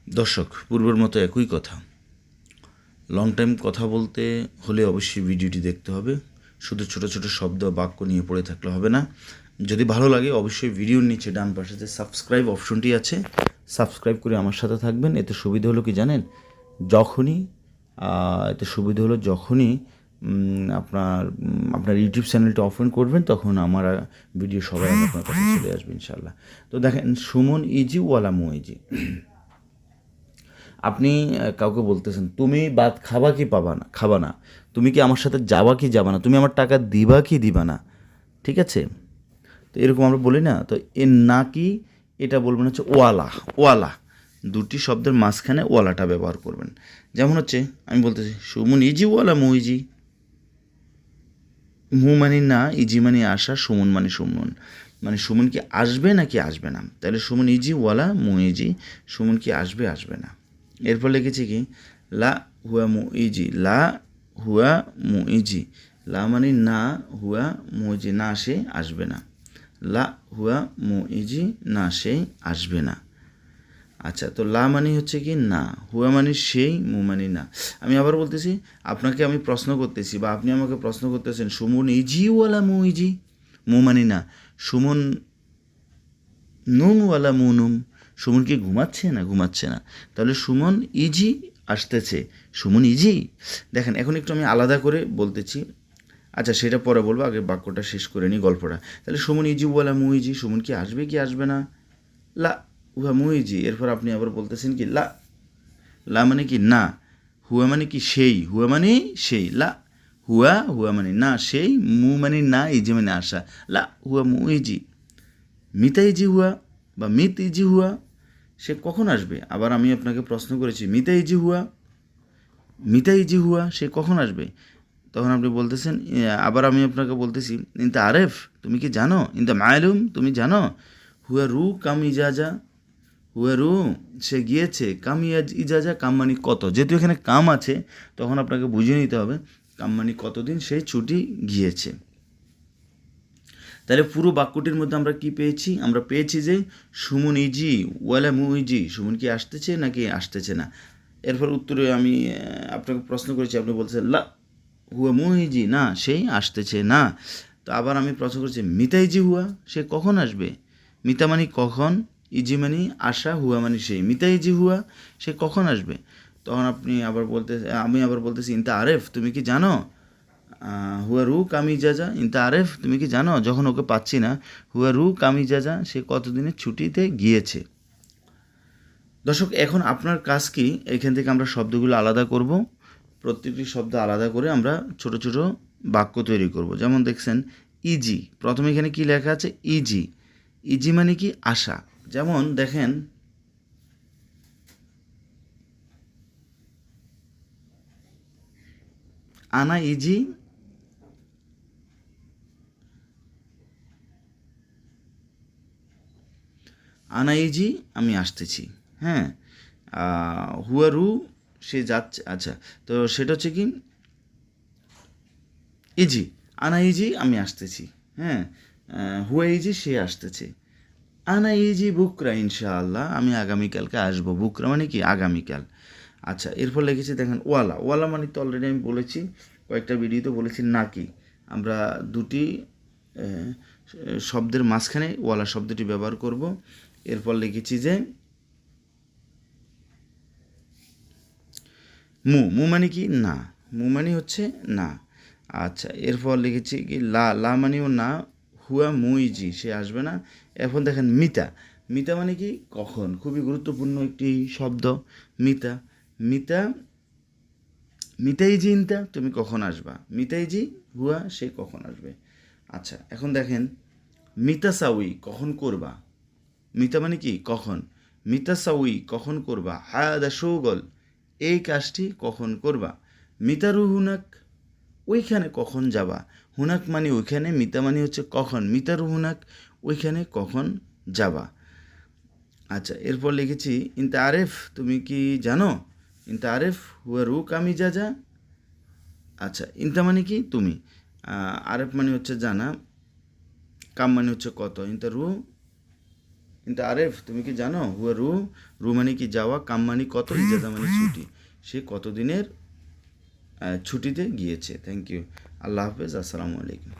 দর্শক, পূর্বের মতো একই কথা। লং টাইম কথা বলতে হলে অবশ্যই ভিডিওটি দেখতে হবে। শুধু ছোট ছোট শব্দ বাক্য নিয়ে পড়ে থাকলে হবে না। যদি ভালো লাগে অবশ্যই ভিডিওর নিচে ডান পাশে যে সাবস্ক্রাইব অপশনটি আছে, সাবস্ক্রাইব করে আমার সাথে থাকবেন। এতে সুবিধা হলো কি জানেন, যখনই এতে সুবিধা হলো যখনই আপনার ইউটিউব চ্যানেলটা ওপেন করবেন তখন আমার ভিডিও সবাই আপনার কাছে চলে আসবে ইনশাল্লাহ। তো দেখেন, সুমন ইজি ওয়ালা মুইজি। আপনি কাউকে বলতেছেন তুমি ভাত খাবা কি খাবা না, তুমি কি আমার সাথে যাবা কি যাবা না, তুমি আমার টাকা দিবা কি দিবা না, ঠিক আছে? তো এরকম আমরা বলি না? তো এর না কি এটা বলবেন হচ্ছে ওয়ালা। ওয়ালা দুটি শব্দের মাঝখানে ওয়ালাটা ব্যবহার করবেন। যেমন হচ্ছে আমি বলতেছি সুমন ইজি ওয়ালা মুইজি। মু মানে না, ইজি মানে আসা, সুমন মানে সুমন। মানে সুমন কি আসবে নাকি আসবে না। তাহলে সুমন ইজি ওয়ালা মুইজি, সুমন কি আসবে আসবে না। এরপর লিখেছি কি লা হুয়া মু ইজি। লা হুয়া মু ইজি। লা মানে না, হুয়া মুইজি না, সে আসবে না। লা হুয়া মু ইজি, না সে আসবে না। আচ্ছা, তো লা মানে হচ্ছে কি না, হুয়া মানে সেই, মু মানে না। আমি আবার বলতেছি, আপনাকে আমি প্রশ্ন করতেছি বা আপনি আমাকে প্রশ্ন করতেছেন সুমন ইজি ওয়ালা মু ইজি। মু মানে না, সুমন নুম ওয়ালা মু নুম। সুমন কি ঘুমাচ্ছে না ঘুমাচ্ছে না। তাহলে সুমন ইজি আসতেছে, সুমন ইজি। দেখেন, এখন একটু আমি আলাদা করে বলতেছি। আচ্ছা, সেটা পরে বলবো, আগে বাক্যটা শেষ করে নিই, গল্পটা। তাহলে সুমন ইজি ওয়ালা মু ইজি, সুমন কি আসবে কি আসবে না। লা উহা মু ইজি। এরপর আপনি আবার বলতেছেন কি লা। লা মানে কি না, হুয়া মানে কি সেই, হুয়া মানে সেই। লা হুয়া, হুয়া মানে না সেই, মু মানে না, ইজি মানে আসা। লা হুয়া মু ইজি। মিতা ইজি হুয়া বা মিত ইজি হুয়া, সে কখন আসবে। আবার আমি আপনাকে প্রশ্ন করেছি মিতা ইজি হুয়া, মিতা ইজি হুয়া, সে কখন আসবে। তখন আপনি বলতেছেন, আবার আমি আপনাকে বলতেছি ইনতা আরেফ, তুমি কি জানো। ইনতা মায়ালুম, তুমি জানো। হুয়া রু কাম ইজাজা। হুয়া রু, সে গিয়েছে। কাম ইজাজা, কাম মানে কত। যেহেতু এখানে কাম আছে তখন আপনাকে বুঝিয়ে নিতে হবে কাম মানে কতদিন সে ছুটি গিয়েছে। তাহলে পুরো বাক্যটির মধ্যে আমরা কি পেয়েছি, আমরা পেয়েছি যে সুমন ইজি ওয়ালা মু ইজি, সুমন কি আসতেছে নাকি আসতেছে না। এরপর উত্তরে আমি আপনাকে প্রশ্ন করেছি, আপনি বলছেন লা হুয়া মু ইজি, না সেই আসতেছে না। তো আবার আমি প্রশ্ন করছি মিতা ইজি হুয়া, সে কখন আসবে। মিতা মানে কখন, ইজি মানে আসা, হুয়া মানে সেই। মিতা ইজি হুয়া, সে কখন আসবে। তখন আমি আবার বলতেছি ইনতা আরেফ, তুমি কি জানো। হুয়া রু কামি যাজা ইনতা আরেফ, তুমি কি জানো। যখন ওকে পাচ্ছি না, হুয়া রু কামি যাজা, সে কতদিনের ছুটিতে গিয়েছে। দর্শক, এখন আপনার কাজ কি, এখান থেকে আমরা শব্দগুলো আলাদা করব। প্রত্যেকটি শব্দ আলাদা করে আমরা ছোট ছোট বাক্য তৈরি করব। যেমন দেখছেন ইজি, প্রথমে এখানে কি লেখা আছে ইজি। ইজি মানে কি আশা। যেমন দেখেন, আনা ইজি, আনা ইজি, আমি আসতেছি। হ্যাঁ, হুয়ারু, সে যাচ্ছে। আচ্ছা, তো সেটা হচ্ছে কি ইজি। আনা ইজি, আমি আসতেছি। হ্যাঁ, হুয়া ইজি, সে আসতেছে। আনা ইজি বুকরা ইনশাআল্লাহ, আমি আগামীকালকে আসবো। বুকরা মানে কি আগামীকাল। আচ্ছা, এরপর লিখেছি দেখেন ওয়ালা। ওয়ালা মানে তো অলরেডি আমি বলেছি, কয়েকটা ভিডিওতে বলেছি নাকি। আমরা দুটি শব্দের মাঝখানে ওয়ালা শব্দটি ব্যবহার করব। এরপর লিখেছি যে মু। মু মানে কি না, মু মানে হচ্ছে না। আচ্ছা, এরপর লিখেছি কি লা। লা মানেও না, হুয়া মুইজি, সে আসবে না। এখন দেখেন মিতা। মিতা মানে কি কখন, খুবই গুরুত্বপূর্ণ একটি শব্দ মিতা। মিতা, মিতাই জিনতা, তুমি কখন আসবা। মিতাই জি হুয়া, সে কখন আসবে। আচ্ছা, এখন দেখেন মিতা সাউই, কখন করবা। মিতা মানে কি কখন। মিতা সাউই, কখন করবা। হাদা শৌগল, এই কাজটি কখন করবা। মিতারু হুনাক, ওইখানে কখন যাবা। হুনাক মানে ওইখানে, মিতা মানে হচ্ছে কখন। মিতারু হুনাক, ওইখানে কখন যাবা। আচ্ছা, এরপর লিখেছি ইনতা আরেফ, তুমি কি জানো। ইনতা আরেফ হুয়া রু কামি যা যা। আচ্ছা, ইনতা মানে কি তুমি, আরেফ মানে হচ্ছে জানা, কাম মানে হচ্ছে কত। ইনতা রু কিন্তু আরেফ তুমি কি জানো হুয়া রু মানে কি যাওয়া, কাম মানে কত, ইজাজা মানে ছুটি। সে কতদিনের ছুটিতে গিয়েছে। Thank you. আল্লাহ হাফেজ। আসসালামু আলাইকুম।